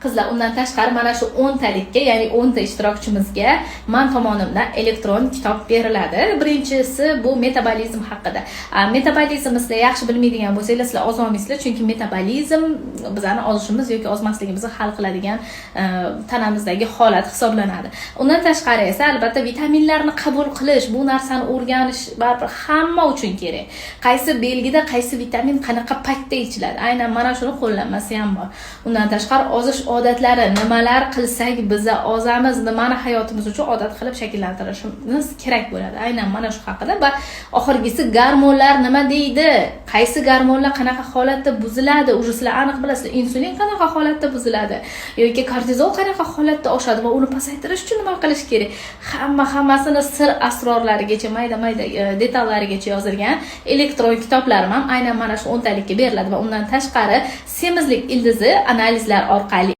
Qizlar, undan tashqari mana shu 10 talikka, ya'ni 10 ta ishtirokchimizga men tomonimdan elektron kitob beriladi. Birinchisi bu metabolizm haqida. Metabolizmni sizlar yaxshi bilmaydigan bo'lsangiz, sizlar ozolmaysizlar, chunki metabolizm bizani ozishimiz yoki ozmasligimizni hal qiladigan tanamizdagi holat hisoblanadi. Undan tashqari esa albatta vitaminlarni qabul qilish, bu narsani o'rganish baribir hamma uchun kerak. Qaysi belgida qaysi vitamin qanaqa paytda ichiladi, aynan mana shuni qo'llanmasi ham bor. Undan tashqari ozish odatlari, nimalar qilsak biz ozamiz, nimani hayotimiz uchun odat qilib shakllantirishimiz kerak bo'ladi. Aynan mana shu haqida va oxirgisi gormonlar nima deydi? Qaysi gormonlar qanaqa holatda buziladi? Uje sizlar aniq bilasizlar, insulin qanaqa holatda buziladi yoki kortizol qanaqa holatda oshadi va uni pasaytirish uchun nima qilish kerak? Hammasini sir asrorlarigacha, mayda-mayda detallarigacha yozilgan elektron kitoblarim ham aynan mana shu 10 talikka beriladi va undan tashqari semizlik ildizi analizlar orqali